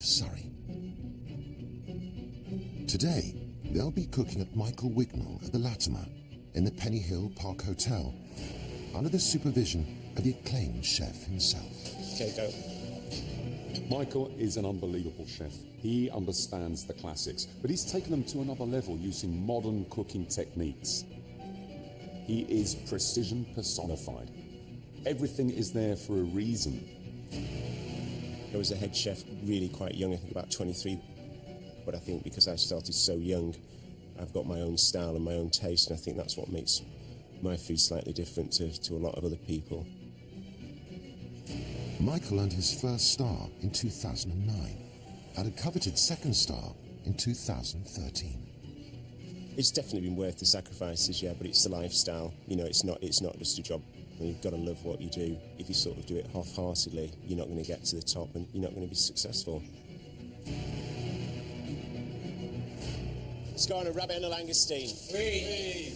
Surrey. Today, they'll be cooking at Michael Wignall at the Latimer in the Penny Hill Park Hotel under the supervision of the acclaimed chef himself. Okay, go. Michael is an unbelievable chef. He understands the classics, but he's taken them to another level using modern cooking techniques. He is precision personified. Everything is there for a reason. I was a head chef really quite young, I think about 23. But I think because I started so young, I've got my own style and my own taste, and I think that's what makes my food slightly different to a lot of other people. Michael earned his first star in 2009 and a coveted second star in 2013. It's definitely been worth the sacrifices, yeah, but it's the lifestyle. You know, it's not just a job. I mean, you've got to love what you do. If you sort of do it half-heartedly, you're not going to get to the top and you're not going to be successful. Let's go on a rabbit and a langoustine. Three.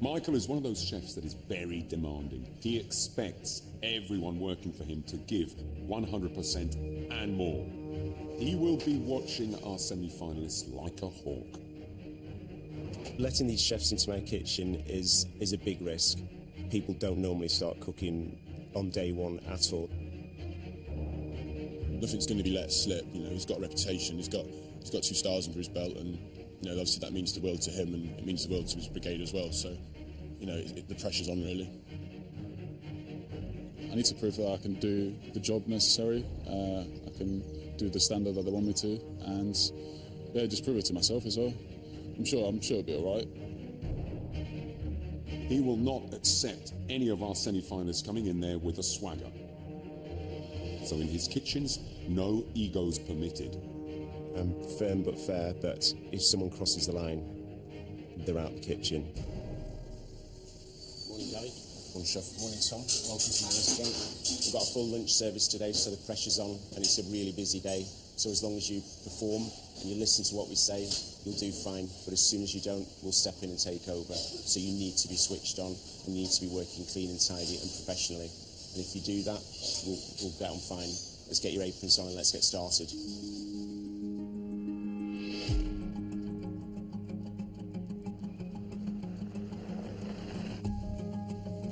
Michael is one of those chefs that is very demanding. He expects everyone working for him to give 100% and more. He will be watching our semi-finalists like a hawk. Letting these chefs into my kitchen is a big risk. People don't normally start cooking on day one at all. Nothing's going to be let slip. You know, he's got a reputation. He's got 2 stars under his belt, and you know, obviously that means the world to him, and it means the world to his brigade as well. So, you know, the pressure's on really. I need to prove that I can do the job necessary. I can do the standard that they want me to, and yeah, just prove it to myself as well. I'm sure it'll be all right. He will not accept any of our semi-finalists coming in there with a swagger. So in his kitchens, no egos permitted. I'm firm but fair, but if someone crosses the line, they're out the kitchen. Morning, Gary. Morning, Chef. Morning, Tom. Welcome to my restaurant. We've got a full lunch service today, so the pressure's on, and it's a really busy day. So as long as you perform and you listen to what we say, you'll do fine. But as soon as you don't, we'll step in and take over. So you need to be switched on, and you need to be working clean and tidy and professionally. And if you do that, we'll get on fine. Let's get your aprons on and let's get started.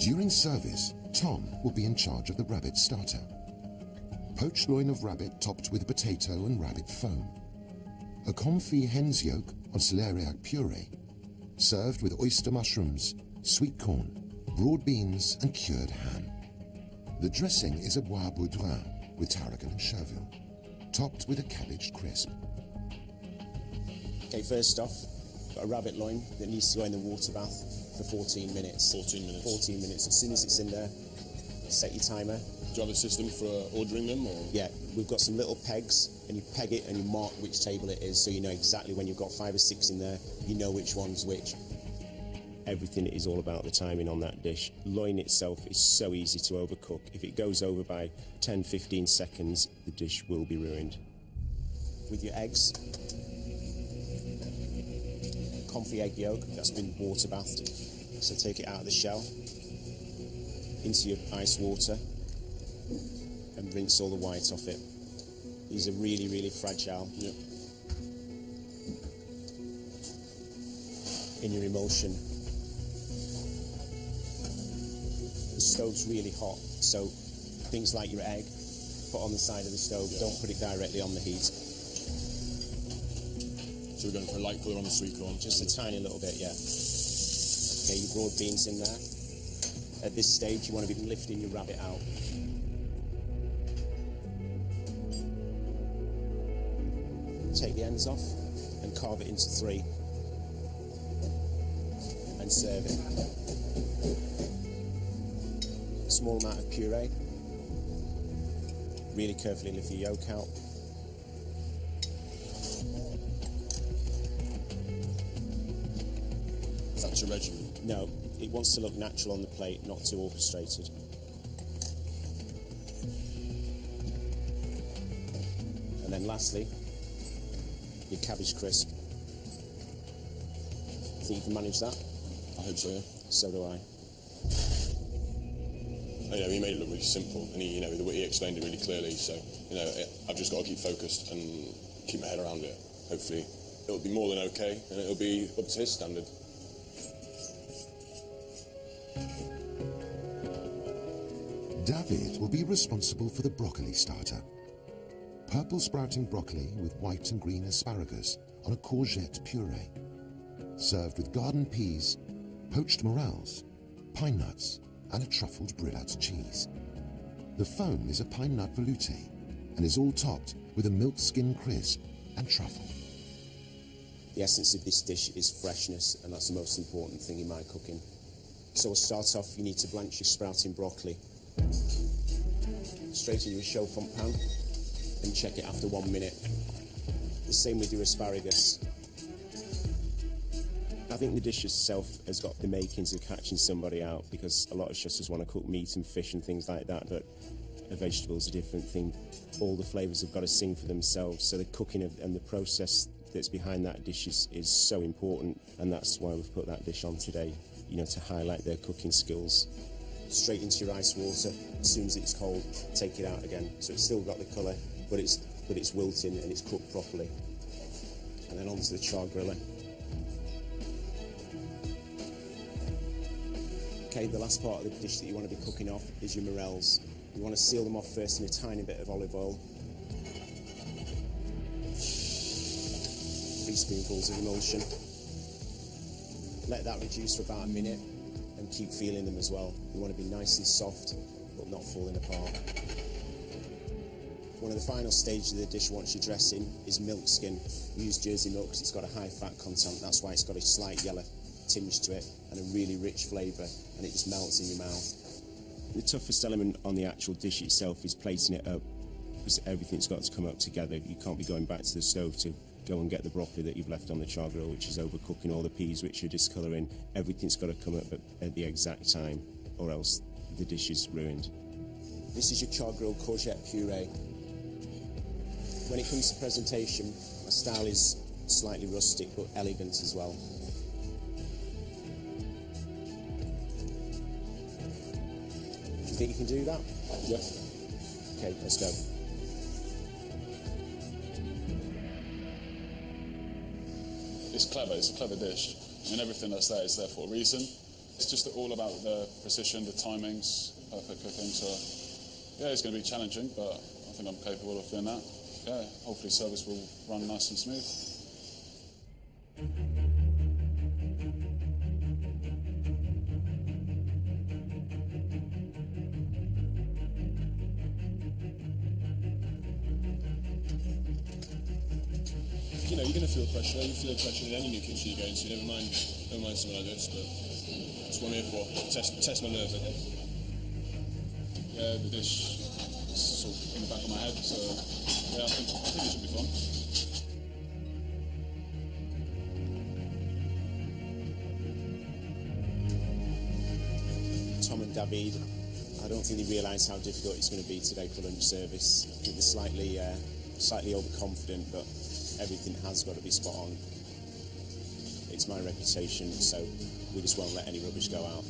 During service, Tom will be in charge of the rabbit starter. Poached loin of rabbit topped with potato and rabbit foam. A confit hen's yolk on celeriac puree, served with oyster mushrooms, sweet corn, broad beans and cured ham. The dressing is a bois boudin with tarragon and chervil, topped with a cabbage crisp. Okay, first off, got a rabbit loin that needs to go in the water bath for 14 minutes. 14 minutes. 14 minutes. As soon as it's in there, set your timer. Do you have a system for ordering them? Or? Yeah, we've got some little pegs, and you peg it and you mark which table it is, so you know exactly when you've got 5 or 6 in there, you know which one's which. Everything is all about the timing on that dish. Loin itself is so easy to overcook. If it goes over by 10-15 seconds, the dish will be ruined. With your eggs, confit egg yolk that's been water bathed. So take it out of the shell into your ice water and rinse all the white off it. These are really, really fragile. Yep. In your emulsion. The stove's really hot, so things like your egg, put on the side of the stove, don't put it directly on the heat. So we're going for a light colour on the sweet corn? Just a tiny little bit, yeah. Okay, your broad beans in there. At this stage, you want to be lifting your rabbit out. Take the ends off and carve it into 3. And serve it. A small amount of puree. Really carefully lift the yolk out. Is that your regimen? No, it wants to look natural on the plate, not too orchestrated. And then lastly, your cabbage crisp. Think you can manage that? I hope so, yeah. So do I. you know, he made it look really simple, and he explained it really clearly. So, you know, I've just got to keep focused and keep my head around it. Hopefully, it'll be more than okay, and it'll be up to his standard. David will be responsible for the broccoli starter. Purple sprouting broccoli with white and green asparagus on a courgette puree. Served with garden peas, poached morels, pine nuts, and a truffled brillat cheese. The foam is a pine nut velouté and is all topped with a milk skin crisp and truffle. The essence of this dish is freshness, and that's the most important thing in my cooking. So we'll start off, you need to blanch your sprouting broccoli. Straight into a chauffant pan and check it after 1 minute. The same with your asparagus. I think the dish itself has got the makings of catching somebody out, because a lot of chefs just want to cook meat and fish and things like that, but a vegetable's a different thing. All the flavours have got to sing for themselves, so the cooking and the process that's behind that dish is so important, and that's why we've put that dish on today, you know, to highlight their cooking skills. Straight into your ice water. As soon as it's cold, take it out again. So it's still got the colour, but it's wilting and it's cooked properly. And then onto the char griller. Okay, the last part of the dish that you want to be cooking off is your morels. You want to seal them off first in a tiny bit of olive oil. 3 spoonfuls of emulsion. Let that reduce for about a minute. And keep feeling them as well. You want to be nice and soft, but not falling apart. One of the final stages of the dish once you're dressing is milk skin. We use Jersey milk because it's got a high fat content. That's why it's got a slight yellow tinge to it and a really rich flavour, and it just melts in your mouth. The toughest element on the actual dish itself is plating it up, because everything's got to come up together. You can't be going back to the stove to go and get the broccoli that you've left on the char grill, which is overcooking, all the peas which are discolouring. Everything's got to come up at the exact time, or else the dish is ruined. This is your char grill courgette puree. When it comes to presentation, my style is slightly rustic but elegant as well. Do you think you can do that? Yes. Okay, let's go. It's clever, it's a clever dish. I mean, everything that's there is there for a reason. It's just all about the precision, the timings, perfect cooking. So, yeah, it's going to be challenging, but I think I'm capable of doing that. Yeah, hopefully service will run nice and smooth. You know, you're going to feel pressure. You feel pressure in any new kitchen you go into. Never mind something like this, but that's what I'm here for. Test my nerves, I guess. Yeah, the dish is sort of in the back of my head, so yeah, I think it should be fun. Tom and David, I don't think they realise how difficult it's going to be today for lunch service. I think they're slightly overconfident, but everything has got to be spot on. It's my reputation, so we just won't let any rubbish go out.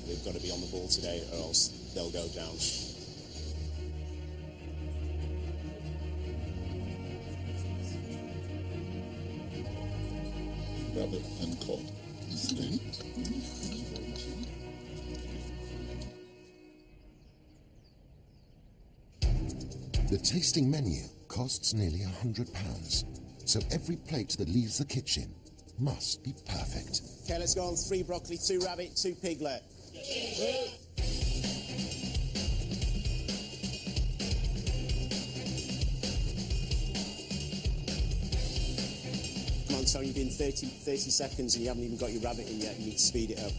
They've got to be on the ball today, or else they'll go down. Rabbit and cod. The tasting menu costs nearly £100, so every plate that leaves the kitchen must be perfect. Okay, let's go on 3 broccoli, 2 rabbit, 2 piglet. Come on, Tony, you've been 30 seconds and you haven't even got your rabbit in yet. You need to speed it up.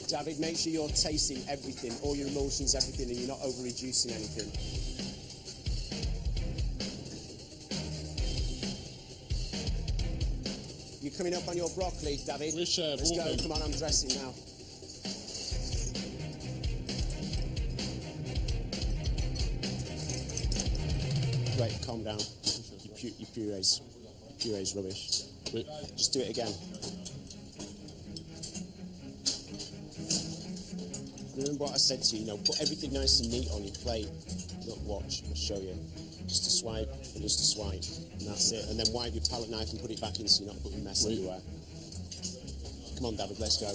David, make sure you're tasting everything, all your emulsions, everything, and you're not over-reducing anything. You're coming up on your broccoli, David. Let's go. Come on, I'm dressing now. Right, calm down. Your purees. Puree's rubbish. Wait. Just do it again. Remember what I said to you, put everything nice and neat on your plate. Look, watch, I'll show you. Just a swipe and just a swipe, and that's it. And then wipe your palette knife and put it back in so you're not putting mess everywhere. Come on, David, let's go.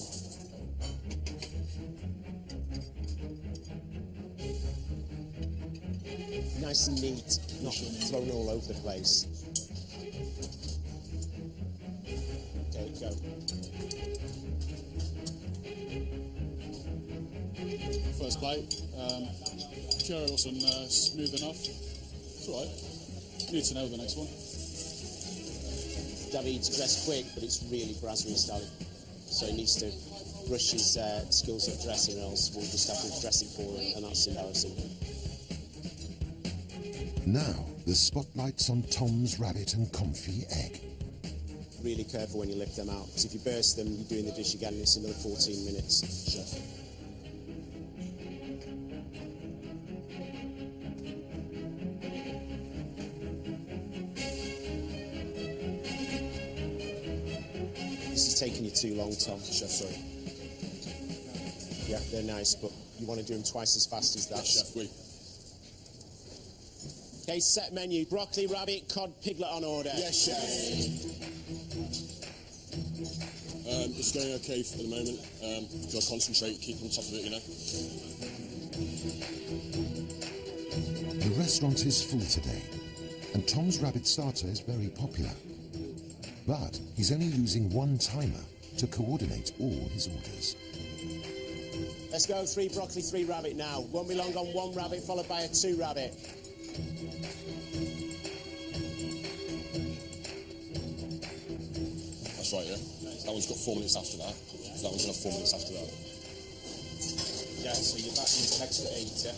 Nice and neat, not thrown all over the place. Okay, go. First plate. Puree wasn't smooth enough. It's all right. Need to know the next one. David's dressed quick, but it's really brasserie style. So he needs to brush his skills at dressing, or else we'll just have to dress it for him, and that's embarrassing. Now, the spotlight's on Tom's rabbit and confit egg. Really careful when you lift them out, because if you burst them, you're doing the dish again, and it's another 14 minutes. Chef. This is taking you too long, Tom. Chef, sorry. Yeah, they're nice, but you want to do them twice as fast as that. Chef, oui. Okay, set menu. Broccoli, rabbit, cod, piglet on order. Yes, chef. It's going okay for the moment. Got to concentrate, keep on top of it, The restaurant is full today, and Tom's rabbit starter is very popular. But he's only using one timer to coordinate all his orders. Let's go 3 broccoli, 3 rabbit now. Won't be long on 1 rabbit, followed by a 2 rabbit. That's right, yeah. That one's got 4 minutes after that. So that one's going to have 4 minutes after that. Yeah, so you're back into extra 8, yeah?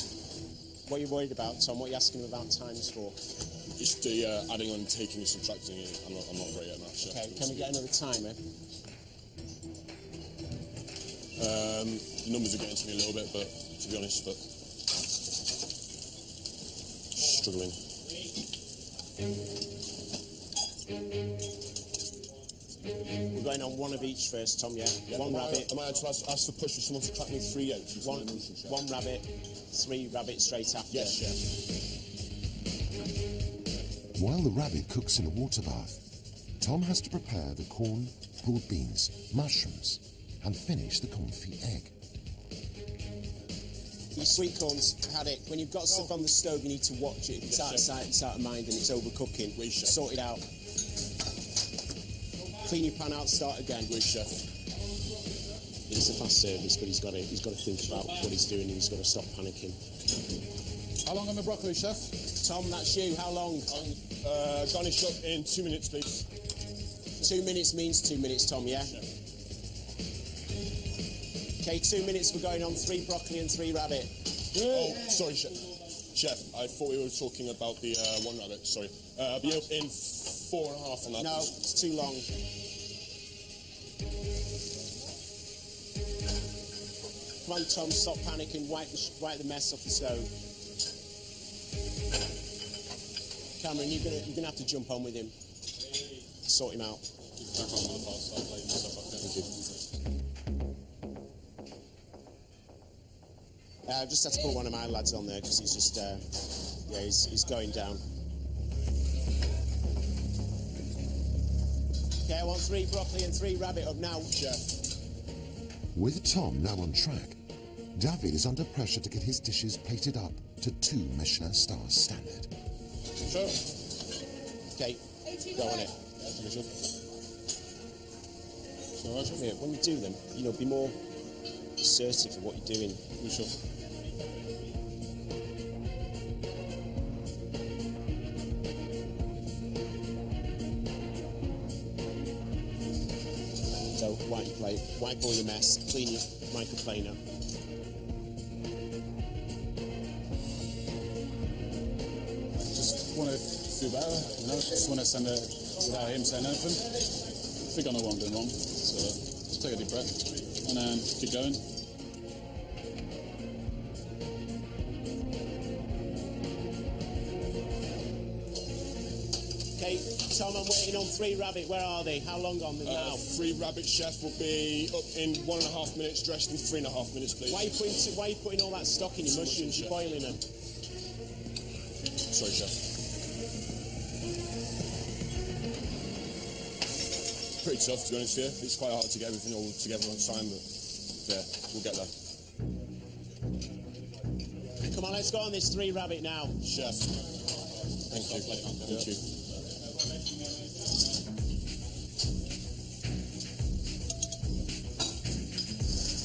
What are you worried about, Tom? What are you asking him about times for? Just the adding and taking and subtracting. I'm not great at that, chef. Okay, can we get another timer? The numbers are getting to me a little bit, but to be honest, struggling. We're going on 1 of each first, Tom, yeah? Yeah, 1 rabbit. Am I to ask for push for someone to crack me 3 eggs? 1 rabbit, 3 rabbits straight after. Yes, chef. While the rabbit cooks in a water bath, Tom has to prepare the corn, broad beans, mushrooms, and finish the confit egg. Your sweet corn's haddock. When you've got stuff on the stove, you need to watch it. If it's out of sight, it's out of mind, and it's overcooking. Sort it out. Clean your pan out, start again. Chef. It's a fast service, but he's got to think about what he's doing, and he's got to stop panicking. How long on the broccoli, chef? Tom, that's you. How long? Garnish up in 2 minutes, please. 2 minutes means 2 minutes, Tom, yeah? Okay, 2 minutes, we're going on 3 broccoli and 3 rabbit. Oh, sorry, chef. Chef, I thought we were talking about the 1 rabbit, sorry. I'll be up in 4.5 on that. No, it's too long. Come on, Tom, stop panicking. Wipe the mess off the stove. Cameron, you're gonna have to jump on with him. Sort him out. Back on with the fast start plate and stuff like that. Thank you. I just had to put one of my lads on there because he's just, he's going down. Okay, I want 3 broccoli and 3 rabbit up now, chef. With Tom now on track, David is under pressure to get his dishes plated up to 2 Michelin stars standard. Sure. Okay, go on it. Yeah, when you do them, be more assertive of what you're doing. Sure. So, wipe your plate, wipe all your mess, clean your microplaner. Just want to do better, just want to send it without him saying anything. I think I know what I'm doing wrong, so just take a deep breath and then keep going. Okay, Tom, I'm waiting on 3 rabbit. Where are they? How long on them now? 3 rabbit, chef, will be up in 1.5 minutes, dressed in 3.5 minutes, please. Why are you putting all that stock in your mushrooms? You're boiling them. Sorry, chef. Pretty tough, to be honest with you. It's quite hard to get everything all together on time, but yeah, we'll get there. Come on, let's go on this 3 rabbit now. Chef. Thank you. Thank you.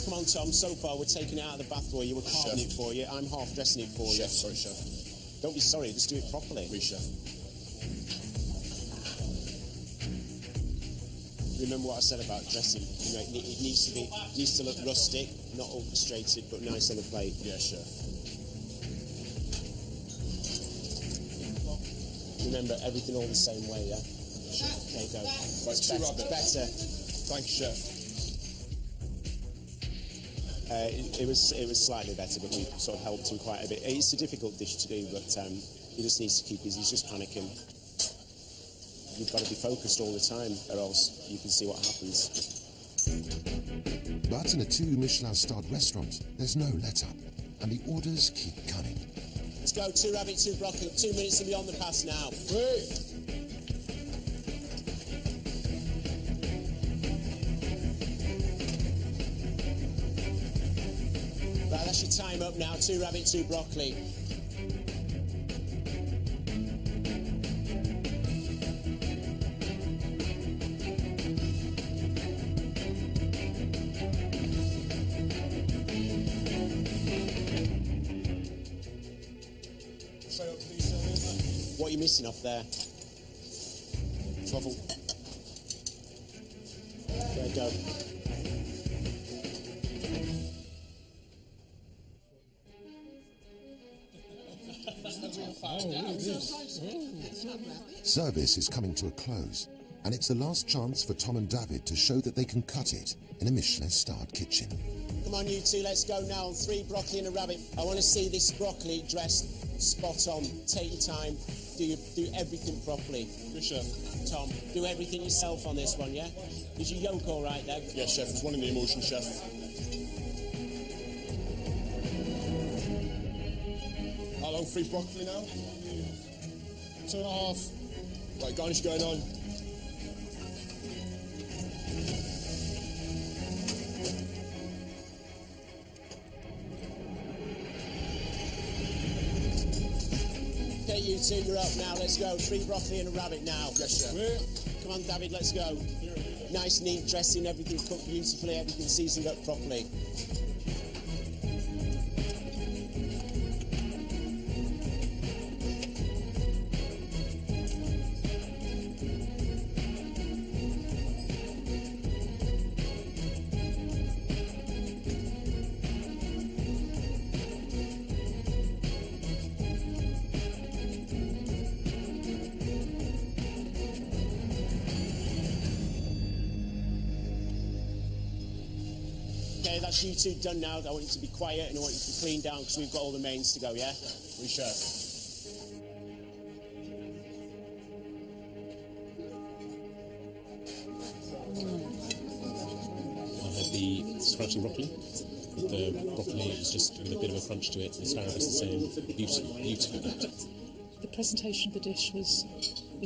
Come on, Tom, so far we're taking it out of the bath for you, we're carving it for you, I'm half dressing it for you. Chef, sorry, chef. Don't be sorry, just do it properly. Oui, chef. Remember what I said about dressing? You know, it needs to look rustic, not orchestrated, but nice on the plate. Yeah, chef. Remember, everything all the same way, yeah? There you go. Right, 2 rabbits. Better. Thank you, chef. It was slightly better, but we sort of helped him quite a bit. It's a difficult dish to do, but he just needs to keep he's just panicking. You've got to be focused all the time, or else you can see what happens. But in a 2 Michelin-starred restaurant, there's no let-up, and the orders keep coming. Let's go, 2 rabbit, 2 broccoli, 2 minutes and beyond the pass now. Wait! Right, that's your time up now, 2 rabbit, 2 broccoli. What are you missing off there? Truffle. There you go. Service is coming to a close, and it's the last chance for Tom and David to show that they can cut it in a Michelin-starred kitchen. Come on, you two, let's go now on 3 broccoli and a rabbit. I want to see this broccoli dressed spot on. Take your time, do everything properly. Good, chef. Tom, do everything yourself on this one, yeah? Is your yolk all right there? Yeah, chef, it's one in the emulsion, chef. How long 3 broccoli now? 2.5. Right, garnish going on. Okay, you two, you're up now. Let's go. 3 broccoli and a rabbit now. Yes, chef. Come on, David, let's go. Nice, neat dressing, everything cooked beautifully, everything seasoned up properly. Okay, that's you two done now. I want you to be quiet and I want you to be clean down because we've got all the mains to go, yeah? Oui, chef. I had the sprouting broccoli. The broccoli is just with a bit of a crunch to it. The asparagus the same. Beautiful. The presentation of the dish was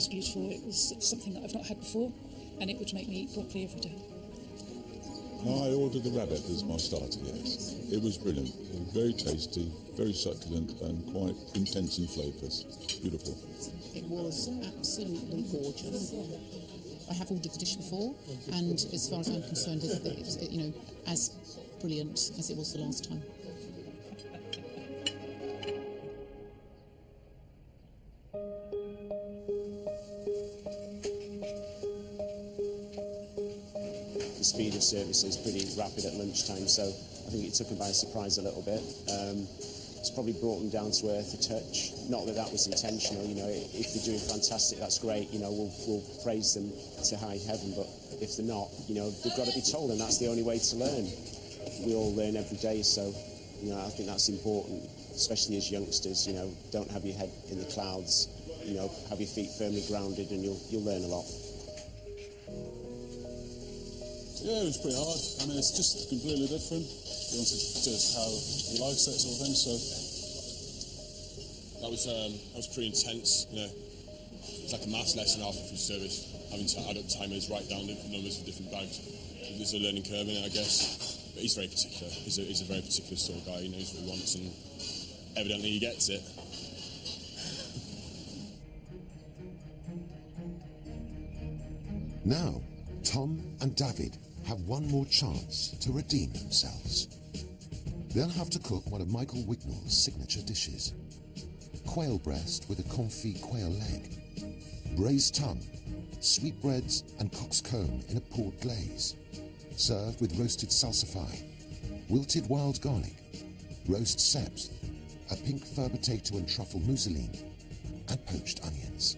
beautiful. It was something that I've not had before, and it would make me eat broccoli every day. I ordered the rabbit as my starter, yes. It was brilliant. It was very tasty, very succulent and quite intense in flavours. Beautiful. It was absolutely gorgeous. I have ordered the dish before, and as far as I'm concerned, it's as brilliant as it was the last time. The speed of service is pretty rapid at lunchtime, so I think it took them by surprise a little bit. It's probably brought them down to earth a touch. Not that that was intentional, if they're doing fantastic, that's great, we'll praise them to high heaven, but if they're not, they've got to be told, and that's the only way to learn. We all learn every day, so, I think that's important, especially as youngsters, don't have your head in the clouds. you know, have your feet firmly grounded, and you'll learn a lot. Yeah, it was pretty hard. I mean, it's just completely different. He wanted just how he likes it, sort of thing. So that was pretty intense. You know, it's like a maths lesson after food service, having to add up timers, write down different numbers for different bags. There's a learning curve in it, I guess. But he's very particular. He's a very particular sort of guy. He knows what he wants, and evidently he gets it. Now, Tom and David have one more chance to redeem themselves. They'll have to cook one of Michael Wignall's signature dishes. Quail breast with a confit quail leg, braised tongue, sweetbreads and cock's comb in a port glaze, served with roasted salsify, wilted wild garlic, roast ceps, a pink fir potato and truffle mousseline, and poached onions.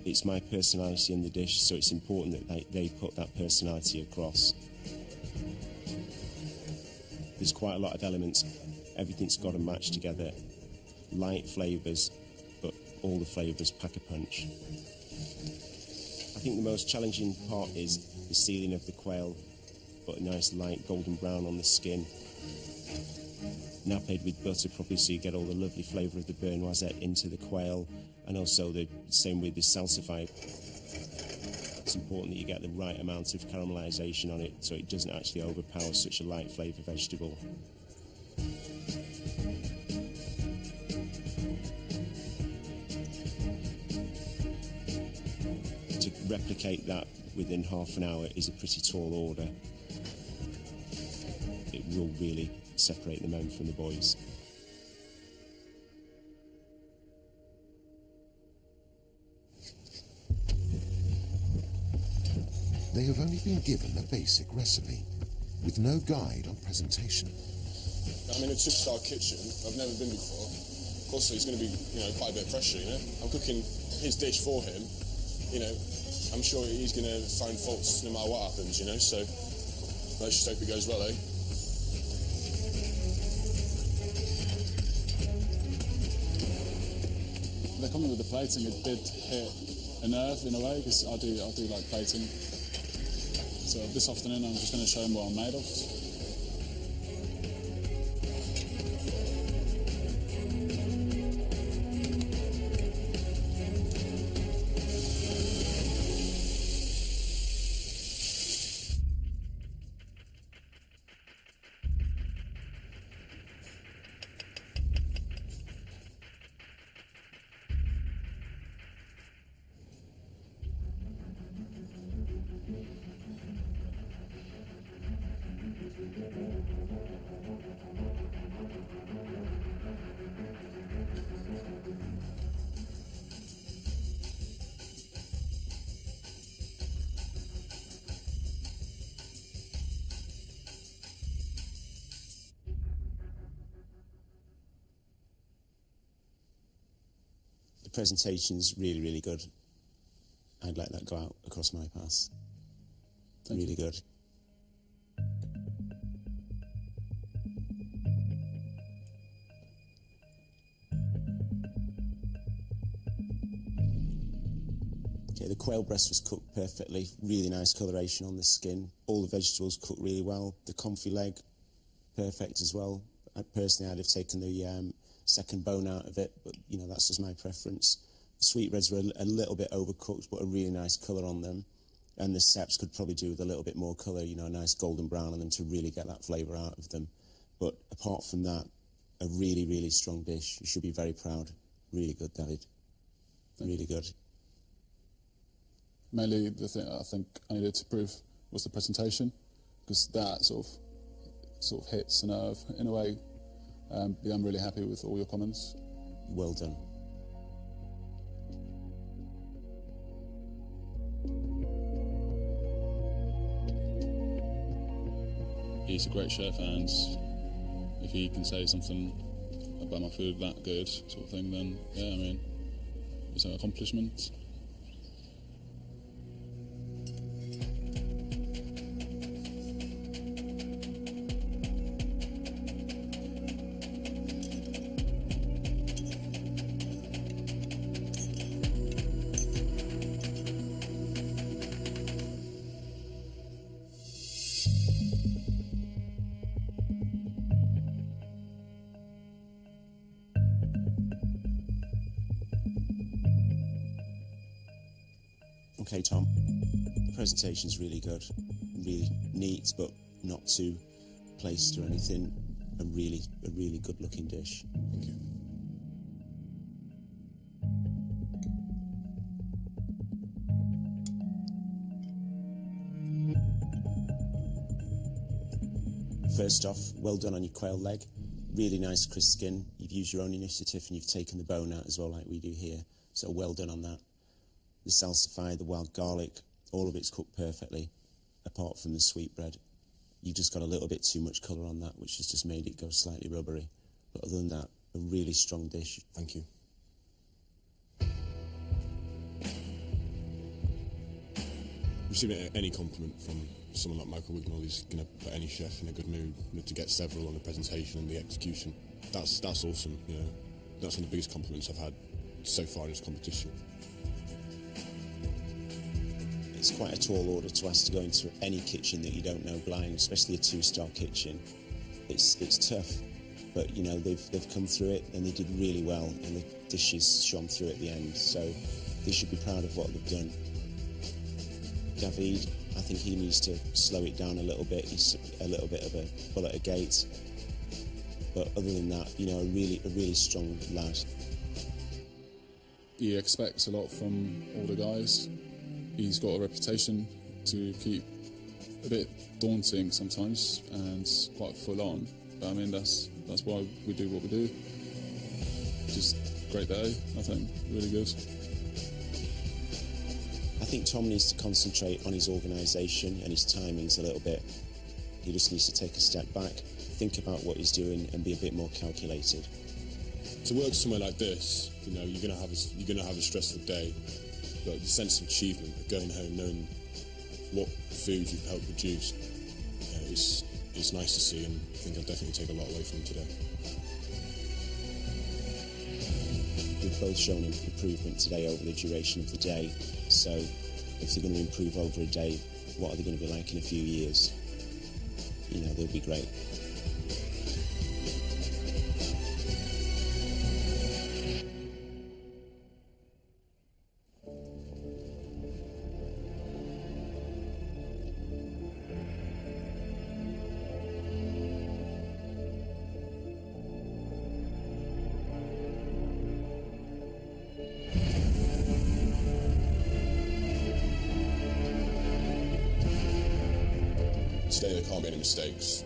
It's my personality in the dish, so it's important that they put that personality across. There's quite a lot of elements. Everything's got to match together. Light flavours, but all the flavours pack a punch. I think the most challenging part is the sealing of the quail, but a nice light golden brown on the skin. Napped with butter properly, so you get all the lovely flavour of the beurre noisette into the quail, and also the same with the salsify. It's important that you get the right amount of caramelisation on it, so it doesn't actually overpower such a light flavour vegetable. To replicate that within half an hour is a pretty tall order. It will really separate the men from the boys. They have only been given a basic recipe, with no guide on presentation. I mean, it's just our kitchen. I've never been before. Of course, it's going to be, you know, quite a bit of pressure, you know. I'm cooking his dish for him. You know, I'm sure he's going to find faults no matter what happens, you know. So let's just hope it goes well, eh? the comment with the plating, it did hit a nerve in a way, because I do like plating. So this afternoon I'm just going to show him what I'm made of. The presentation's really, really good. I'd let that go out across my pass. Really good. Okay, the quail breast was cooked perfectly. Really nice coloration on the skin. All the vegetables cooked really well. The confit leg, perfect as well. Personally, I'd have taken the second bone out of it, but you know, that's just my preference. The sweetbreads were a little bit overcooked, but a really nice colour on them. And the ceps could probably do with a little bit more colour, you know, a nice golden brown on them to really get that flavour out of them. But apart from that, a really, really strong dish. You should be very proud. Really good, David. Really good. Mainly the thing I think I needed to prove was the presentation, because that sort of hits a nerve in a way. Yeah, I'm really happy with all your comments. Well done. He's a great chef, and if he can say something about my food that good, sort of thing, then yeah, I mean, it's an accomplishment. Okay, Tom. The presentation's really good, really neat, but not too placed or anything. A really good-looking dish. Thank you. First off, well done on your quail leg. Really nice crisp skin. You've used your own initiative and you've taken the bone out as well, like we do here. So well done on that. The salsify, the wild garlic, all of it's cooked perfectly, apart from the sweetbread. You've just got a little bit too much colour on that, which has just made it go slightly rubbery. But other than that, a really strong dish. Thank you. Receiving any compliment from someone like Michael Wignall is going to put any chef in a good mood. To get several on the presentation and the execution, that's awesome. You know, that's one of the biggest compliments I've had so far in this competition. It's quite a tall order to ask to go into any kitchen that you don't know blind, especially a 2-star kitchen. It's tough, but you know they've come through it and they did really well, and the dishes shone through at the end. So they should be proud of what they've done. David, I think he needs to slow it down a little bit. He's a little bit of a bull at a gate, but other than that, you know, a really strong lad. He expects a lot from all the guys. He's got a reputation to keep a bit daunting sometimes and quite full on. But I mean, that's why we do what we do. Just great day, I think, really good. I think Tom needs to concentrate on his organisation and his timings a little bit. He just needs to take a step back, think about what he's doing and be a bit more calculated. To work somewhere like this, you know, you're gonna have a stressful day, but the sense of achievement of going home knowing what food you've helped produce, it's nice to see, and I think I'll definitely take a lot away from today. We've both shown improvement today over the duration of the day, so if they're going to improve over a day, what are they going to be like in a few years? You know, they'll be great. Today there can't be any mistakes.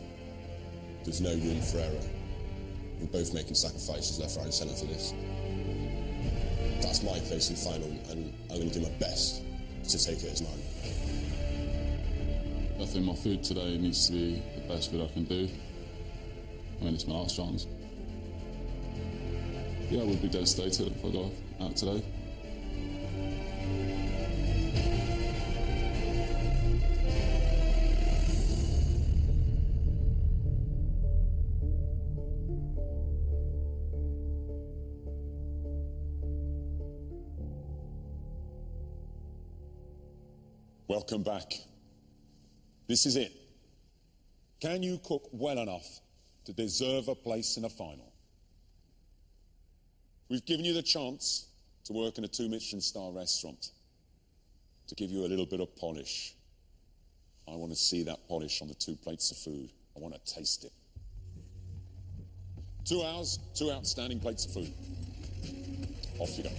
There's no room for error. We're both making sacrifices left, right and centre for this. That's my place in final, and I'm going to do my best to take it as mine. I think my food today needs to be the best food I can do. I mean, it's my last chance. Yeah, I would be devastated if I got out today. Welcome back. This is it. Can you cook well enough to deserve a place in a final? We've given you the chance to work in a 2-Michelin star restaurant, to give you a little bit of polish. I want to see that polish on the 2 plates of food. I want to taste it. 2 hours, 2 outstanding plates of food. Off you go.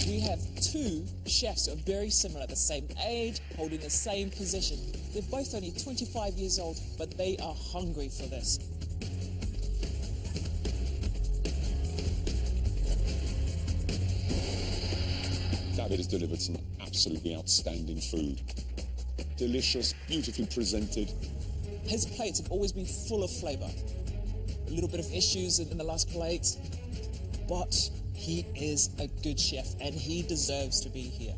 We have 2 chefs who are very similar, the same age, holding the same position. They're both only 25 years old, but they are hungry for this. David has delivered some absolutely outstanding food. Delicious, beautifully presented. His plates have always been full of flavour. A little bit of issues in the last plate, but he is a good chef and he deserves to be here.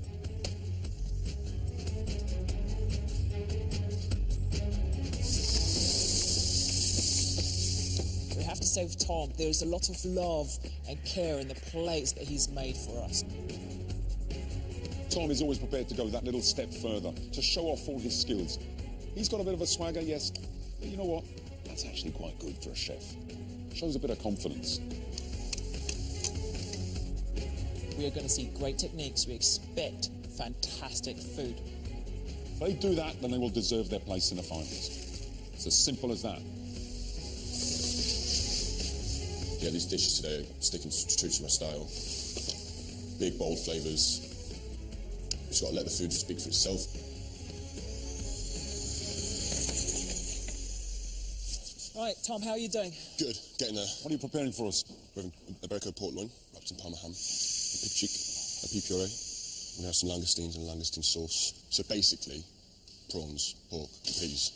We have to say with Tom, there's a lot of love and care in the plates that he's made for us. Tom is always prepared to go that little step further, to show off all his skills. He's got a bit of a swagger, yes, but you know what? That's actually quite good for a chef. Shows a bit of confidence. We are going to see great techniques. We expect fantastic food. If they do that, then they will deserve their place in the finals. It's as simple as that. Yeah, these dishes today are sticking true to my style. Big, bold flavours. Just got to let the food speak for itself. Right, Tom, how are you doing? Good, getting there. What are you preparing for us? We're having a Iberico port loin, wrapped in Parma ham, a pig cheek, a pea puree. We have some langoustines and langoustine sauce. So basically, prawns, pork, peas.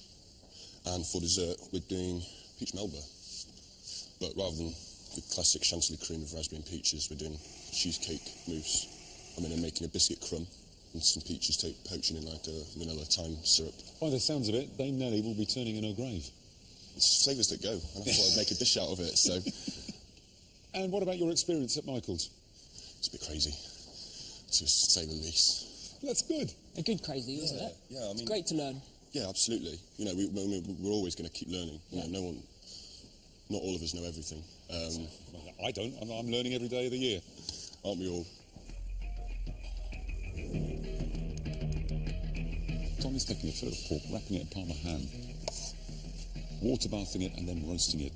And for dessert, we're doing peach melba. But rather than the classic chantilly cream of raspberry and peaches, we're doing cheesecake mousse. I'm then making a biscuit crumb and some peaches poaching in like a vanilla thyme syrup. By the sounds of it, Dame Nellie will be turning in her grave. It's flavours that go, and I thought I'd make a dish out of it, so... And what about your experience at Michael's? It's a bit crazy, to say the least. That's good. A good crazy, isn't it? Yeah, I mean... It's great to learn. Yeah, absolutely. You know, we're always going to keep learning. You know, not all of us know everything. I don't. I'm learning every day of the year. Aren't we all? Tom is taking a foot of pork, wrapping it in Parma ham, water bathing it and then roasting it,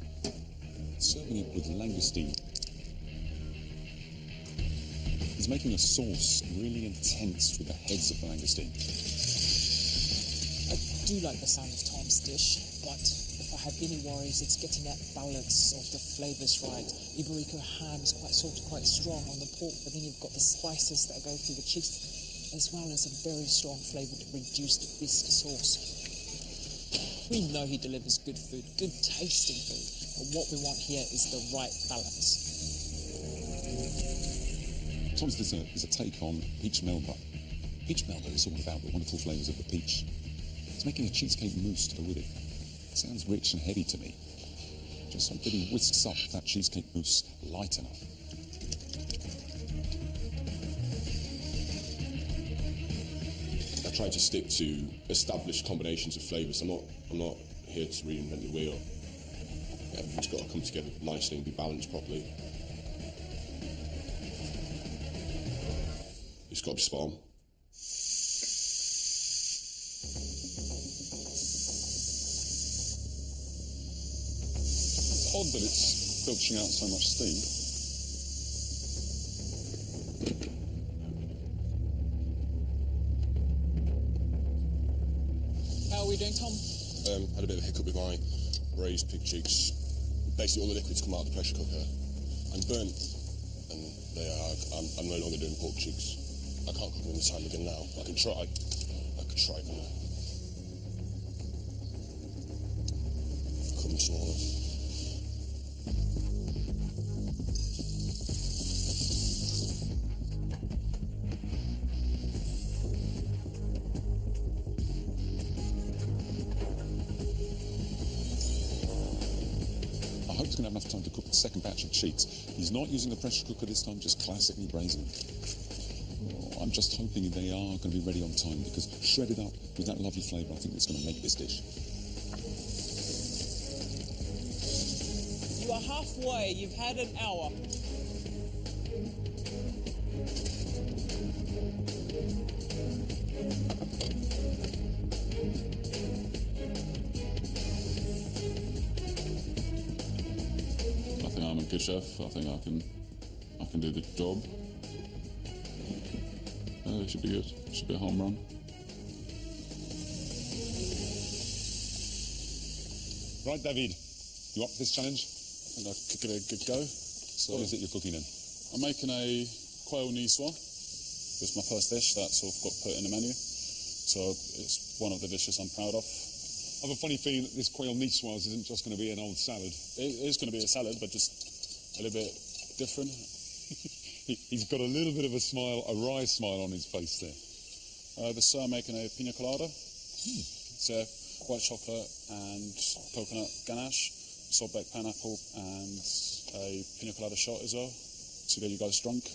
serving it with langoustine. He's making a sauce really intense with the heads of the langoustine. I do like the sound of Tom's dish, but if I have any worries, it's getting that balance of the flavours right. Iberico ham is quite salty, quite strong on the pork, but then you've got the spices that go through the cheese, as well as a very strong flavoured reduced bisque sauce. We know he delivers good food, good tasting food, but what we want here is the right balance. Tom's dessert is a take on peach melba. Peach melba is all about the wonderful flavours of the peach. He's making a cheesecake mousse to go with it. It sounds rich and heavy to me. Just so that he whisks up that cheesecake mousse light enough. I try to stick to established combinations of flavours. I'm not here to reinvent the wheel. Everything's got to come together nicely and be balanced properly. It's got to be spot on. It's odd that it's filtering out so much steam. How are we doing, Tom? Had a bit of a hiccup with my braised pig cheeks. Basically, all the liquids come out of the pressure cooker. I'm burnt, and I'm no longer doing pork cheeks. I can't cook them in the time again now. I could try, but no. Come smaller. I hope he's going to have enough time to cook the second batch of cheeks. He's not using the pressure cooker this time, just classically braising them. Oh, I'm just hoping they are going to be ready on time, because shredded up with that lovely flavour, I think it's going to make this dish. You are halfway. You've had an hour. I think I'm a good chef. I think I can do the job. It should be good. It should be a home run. Right, David, you up for this challenge? I think I'll give it a good go. So What is it you're cooking in? I'm making a quail niçoise. It's my first dish that sort of got put in the menu. So it's one of the dishes I'm proud of. I have a funny feeling that this quail niçoise isn't just going to be an old salad. It is going to be a salad, but just a little bit different. He's got a little bit of a smile, a wry smile on his face there. This I'm making a pina colada. It's white chocolate and coconut ganache, sorbet pineapple, and a pina colada shot as well to get you guys drunk.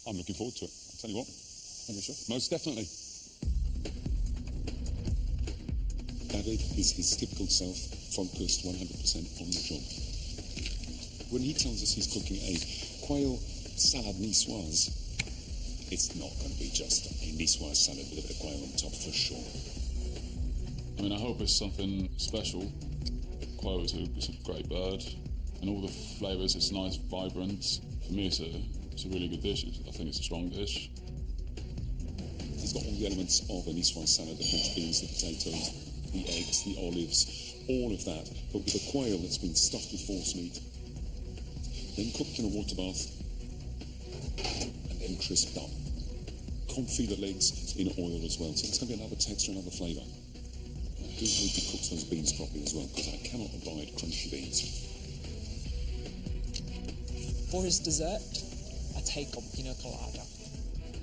I'm looking forward to it. I'll tell you what. Thank you, Chef. Most definitely. David is his typical self, focused 100% on the job. When he tells us he's cooking a quail salad niçoise, it's not going to be just a niçoise salad with a bit of quail on top for sure. I mean, I hope it's something special. Quail is a great bird, and all the flavours, it's nice, vibrant. For me, it's a really good dish. I think it's a strong dish. He's got all the elements of a niçoise salad, the French beans, the potatoes, the eggs, the olives, all of that, but with a quail that's been stuffed with force meat, then cooked in a water bath, and then crisped up. Confit the legs in oil as well, so it's going to be another texture, another flavour. I do hope he cooks those beans properly as well, because I cannot abide crunchy beans. For his dessert, I take on pina colada.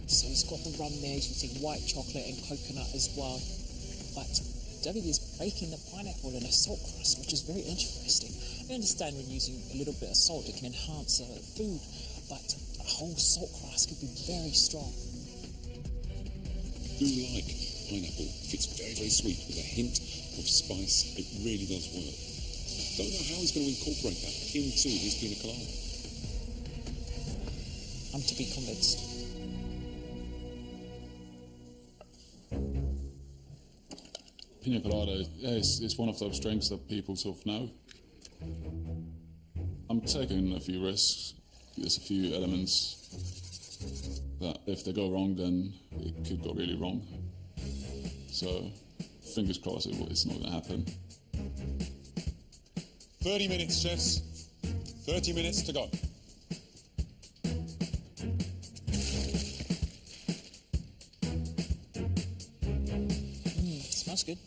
So he's got the rum there, he's using white chocolate and coconut as well. But David is baking the pineapple in a salt crust, which is very interesting. I understand when using a little bit of salt, it can enhance food, but a whole salt crust could be very strong. Do like pineapple. It's very, very sweet with a hint of spice. It really does work. Don't know how he's going to incorporate that into his pina colada. I'm to be convinced. Pina colada, yeah, it's one of those drinks that people sort of know. I'm taking a few risks. There's a few elements that if they go wrong, then it could go really wrong. So, fingers crossed it's not going to happen. 30 minutes, chefs. 30 minutes to go. Smells good.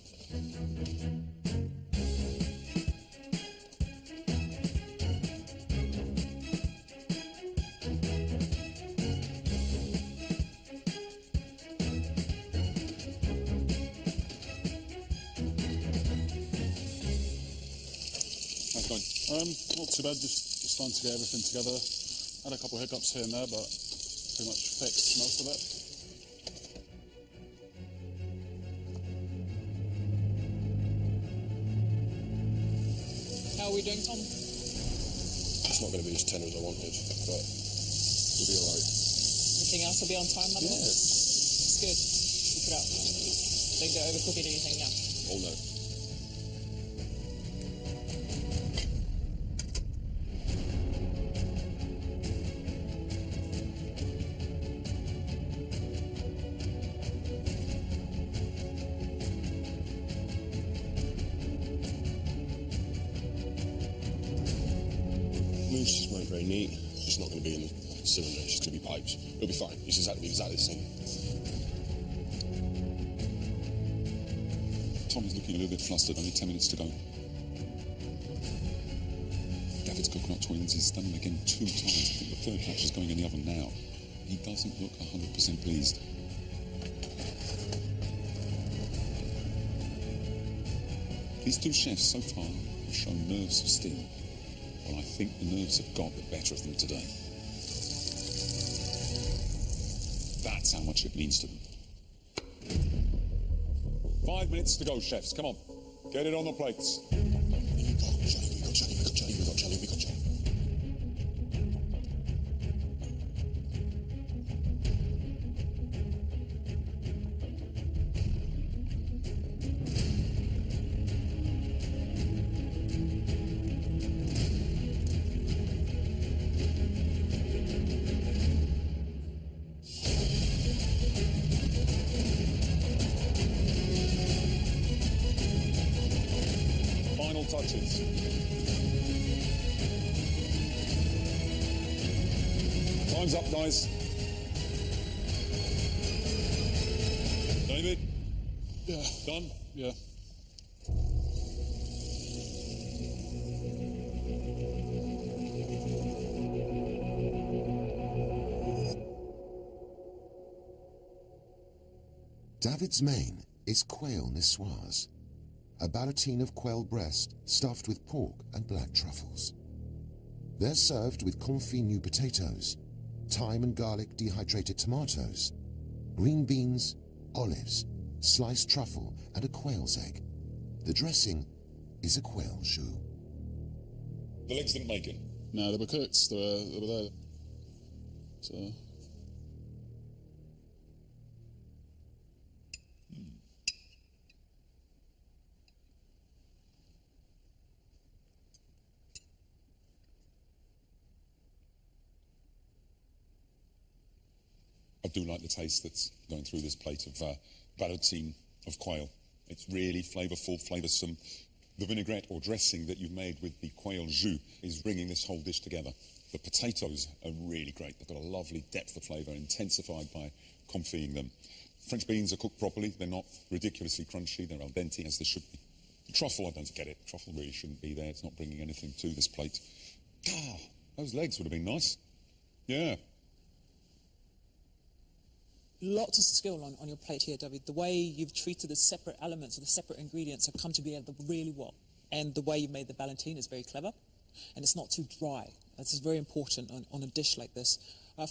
Not too bad, just starting to get everything together. Had a couple of hiccups here and there, but pretty much fixed most of it. How are we doing, Tom? It's not going to be as tender as I wanted, but we'll be all right. Everything else will be on time, otherwise? It's good. Keep it up. Don't go overcooking anything now. Oh no. Mousse just weren't very neat. It's just not going to be in the cylinder, it's just going to be pipes. It'll be fine. It's exactly the same. Tom is looking a little bit flustered, only 10 minutes to go. David's coconut twins, he's done them again 2 times. I think the third batch is going in the oven now. He doesn't look 100% pleased. These 2 chefs so far have shown nerves of steel. Well, I think the nerves have got the better of them today. That's how much it means to them. 5 minutes to go, chefs. Come on. Get it on the plates. We got Charlie. Final touches. Time's up, guys. David? Yeah. Done? Yeah. David's main is quail niçoise, a ballotine of quail breast stuffed with pork and black truffles. They're served with confit new potatoes, thyme and garlic dehydrated tomatoes, green beans, olives, sliced truffle, and a quail's egg. The dressing is a quail jus. The legs didn't make it? No, they were cooked. They were there. So... I do like the taste that's going through this plate of ballotine of quail. It's really flavourful, flavoursome. The vinaigrette or dressing that you've made with the quail jus is bringing this whole dish together. The potatoes are really great. They've got a lovely depth of flavour, intensified by confitting them. French beans are cooked properly. They're not ridiculously crunchy. They're al dente, as they should be. The truffle, I don't get it. Truffle really shouldn't be there. It's not bringing anything to this plate. Ah, those legs would have been nice. Yeah. Lots of skill on your plate here, David. The way you've treated the separate elements or the separate ingredients have come together really well. And the way you made the ballotine is very clever. And it's not too dry. This is very important on a dish like this.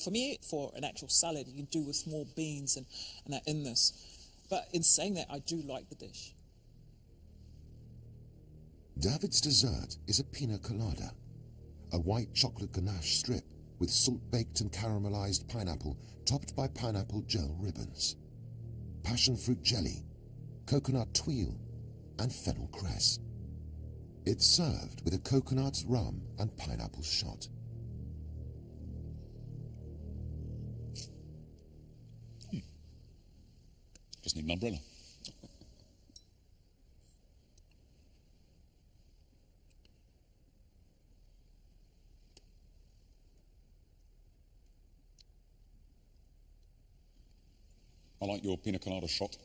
For me, for an actual salad, you can do with more beans and that in this. But in saying that, I do like the dish. David's dessert is a pina colada, a white chocolate ganache strip with salt-baked and caramelized pineapple topped by pineapple gel ribbons, passion fruit jelly, coconut tuile, and fennel cress. It's served with a coconut, rum, and pineapple shot. Just need an umbrella. I like your pina colada shot.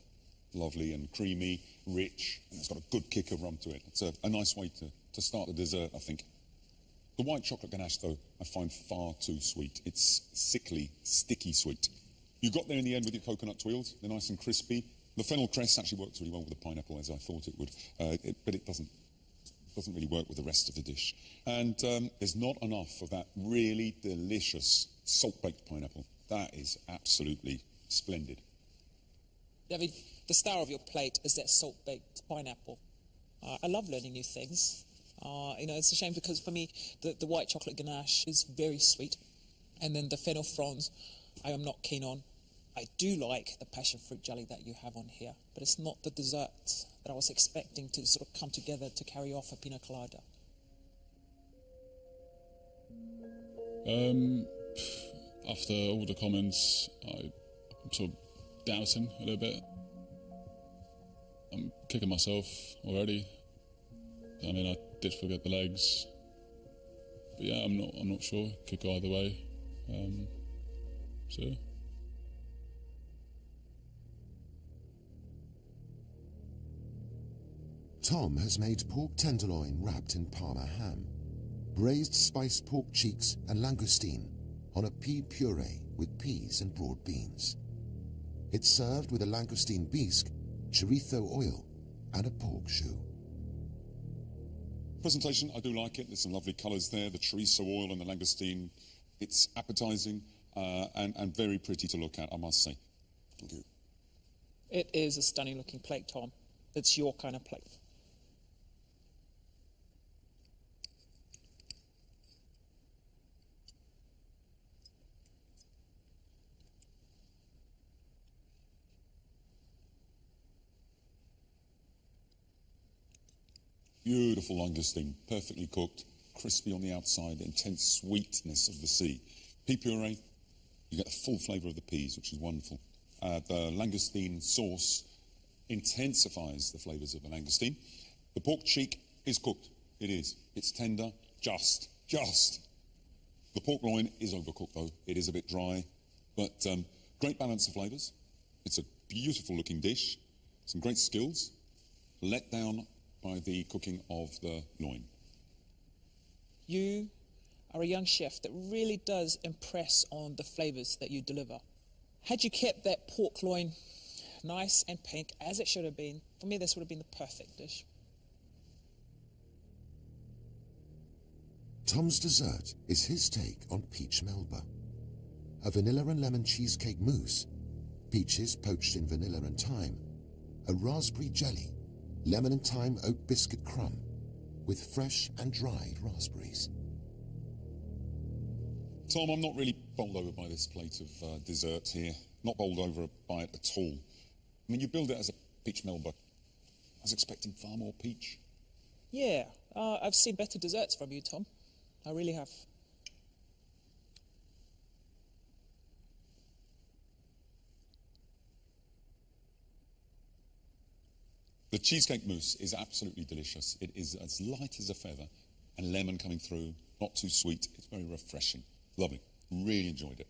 Lovely and creamy, rich, and it's got a good kick of rum to it. It's a nice way to start the dessert, I think. The white chocolate ganache, though, I find far too sweet. It's sickly, sticky sweet. You got there in the end with your coconut tuiles. They're nice and crispy. The fennel cress actually works really well with the pineapple, as I thought it would, but it doesn't really work with the rest of the dish. And there's not enough of that really delicious salt-baked pineapple. That is absolutely splendid. David, the star of your plate is that salt-baked pineapple. I love learning new things. You know, it's a shame because for me, the white chocolate ganache is very sweet. And then the fennel fronds, I am not keen on. I do like the passion fruit jelly that you have on here, but it's not the dessert that I was expecting to sort of come together to carry off a pina colada. After all the comments, I'm sort of doubting a little bit. I'm kicking myself already. I mean, I did forget the legs, but yeah, I'm not sure. Could go either way. So. Tom has made pork tenderloin wrapped in Parma ham, braised spiced pork cheeks and langoustine on a pea puree with peas and broad beans. It's served with a langoustine bisque, chorizo oil, and a pork jus. Presentation, I do like it. There's some lovely colours there, the chorizo oil and the langoustine. It's appetising and very pretty to look at, I must say. Thank you. It is a stunning looking plate, Tom. It's your kind of plate. Beautiful langoustine, perfectly cooked, crispy on the outside, the intense sweetness of the sea. Pea puree, you get the full flavour of the peas, which is wonderful. The langoustine sauce intensifies the flavours of the langoustine. The pork cheek is cooked. It is. It's tender, just. The pork loin is overcooked, though. It is a bit dry, but great balance of flavours. It's a beautiful looking dish. Some great skills. Let down by the cooking of the loin. You are a young chef that really does impress on the flavours that you deliver. Had you kept that pork loin nice and pink as it should have been, for me this would have been the perfect dish. Tom's dessert is his take on peach melba. A vanilla and lemon cheesecake mousse, peaches poached in vanilla and thyme, a raspberry jelly, lemon and thyme oat biscuit crumb, with fresh and dried raspberries. Tom, I'm not really bowled over by this plate of dessert here. Not bowled over by it at all. I mean, you build it as a peach melba. I was expecting far more peach. Yeah, I've seen better desserts from you, Tom. I really have. The cheesecake mousse is absolutely delicious. It is as light as a feather, and lemon coming through, not too sweet. It's very refreshing. Lovely. Really enjoyed it.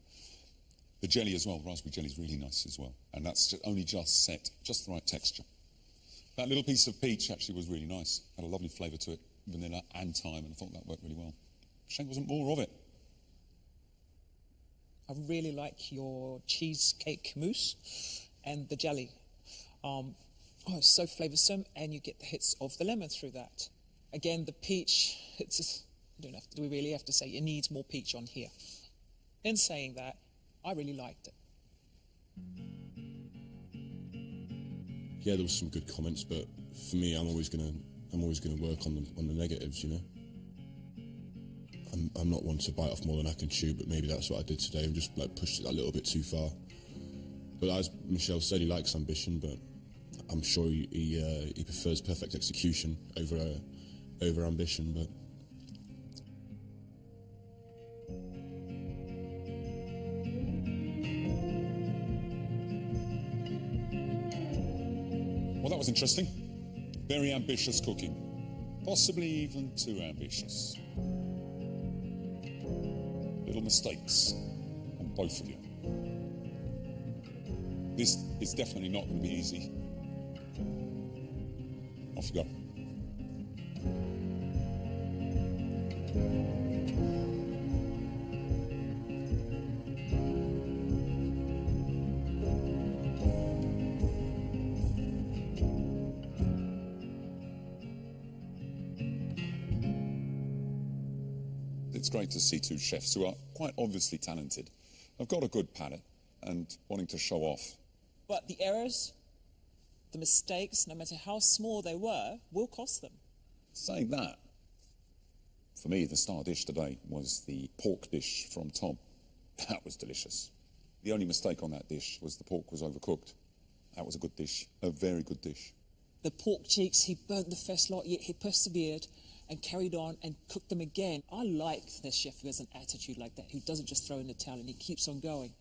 The jelly as well, raspberry jelly is really nice as well. And that's only just set, just the right texture. That little piece of peach actually was really nice. Had a lovely flavour to it, vanilla and thyme, and I thought that worked really well. Shame there wasn't more of it. I really like your cheesecake mousse and the jelly. It's so flavoursome, and you get the hits of the lemon through that. Again, the peach, it's just, do we really have to say it needs more peach on here? In saying that, I really liked it. Yeah, there was some good comments, but for me, I'm always gonna work on the negatives, you know. I'm not one to bite off more than I can chew, but maybe that's what I did today. I just like pushed it a little bit too far. But as Michelle said, he likes ambition, but I'm sure he prefers perfect execution over ambition. But Well, that was interesting. Very ambitious cooking. Possibly even too ambitious. Little mistakes on both of you. This is definitely not going to be easy. Off you go. It's great to see two chefs who are quite obviously talented, have got a good palate and wanting to show off. But the errors, the mistakes, no matter how small they were, will cost them. Saying that, for me, the star dish today was the pork dish from Tom. That was delicious. The only mistake on that dish was the pork was overcooked. That was a good dish, a very good dish. The pork cheeks, he burnt the first lot, yet he persevered and carried on and cooked them again. I like the chef who has an attitude like that, who doesn't just throw in the towel and he keeps on going.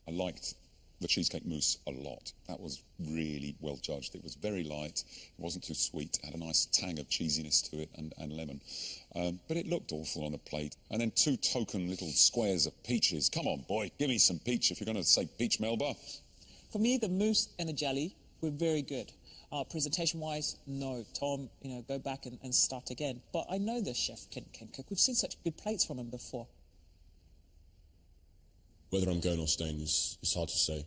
I liked the cheesecake mousse a lot. That was really well judged. It was very light, it wasn't too sweet, had a nice tang of cheesiness to it and lemon. But it looked awful on the plate. And then two token little squares of peaches. Come on, boy, give me some peach if you're going to say peach melba. For me, the mousse and the jelly were very good. Presentation-wise, no. Tom, go back and start again. But I know the chef can cook. We've seen such good plates from him before. whether I'm going or staying is hard to say.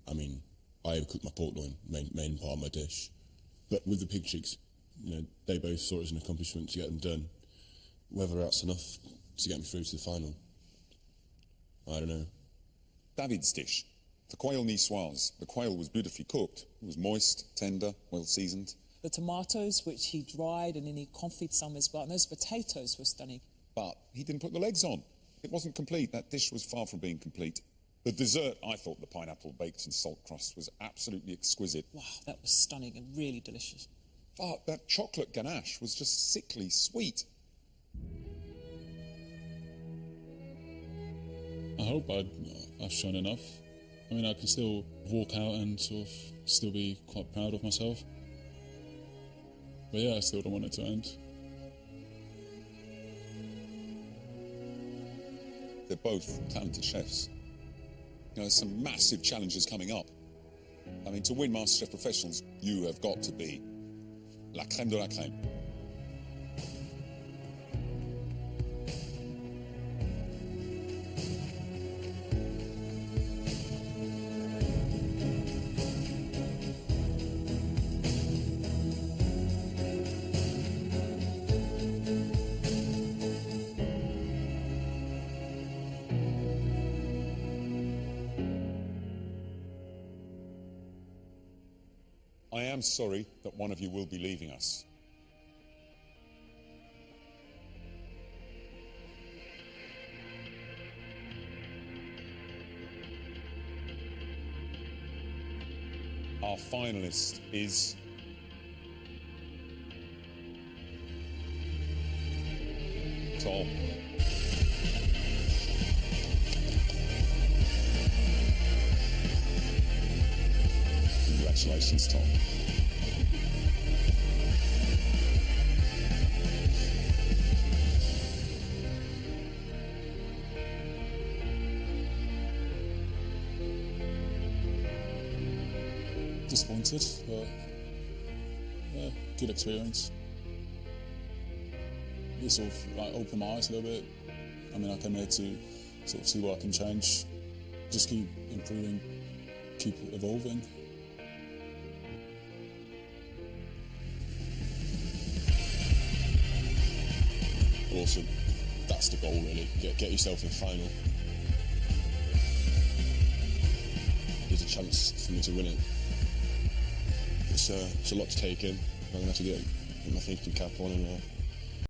I mean, I overcooked my pork loin, main part of my dish. But with the pig cheeks, they both saw it as an accomplishment to get them done. Whether that's enough to get me through to the final, I don't know. David's dish, the quail niçoise. The quail was beautifully cooked. It was moist, tender, well seasoned. The tomatoes, which he dried and then he confit some as well. And those potatoes were stunning. But he didn't put the legs on. It wasn't complete. That dish was far from being complete. The dessert, I thought the pineapple baked in salt crust was absolutely exquisite. Wow, that was stunning and really delicious. But that chocolate ganache was just sickly sweet. I hope I've shown enough. I mean, I can still walk out and sort of still be quite proud of myself. But yeah, I still don't want it to end. They're both talented chefs. There's some massive challenges coming up. I mean, to win MasterChef Professionals, you have got to be la crème de la crème. I am sorry that one of you will be leaving us. Our finalist is Tom. Congratulations, Tom. Disappointed, but yeah, good experience. It sort of like opened my eyes a little bit. I mean, I came here to sort of see what I can change, just keep improving, keep evolving. Awesome. That's the goal, really. Get yourself in the final. There's a chance for me to win it. It's a lot to take in. I'm going to have to get my thinking cap on and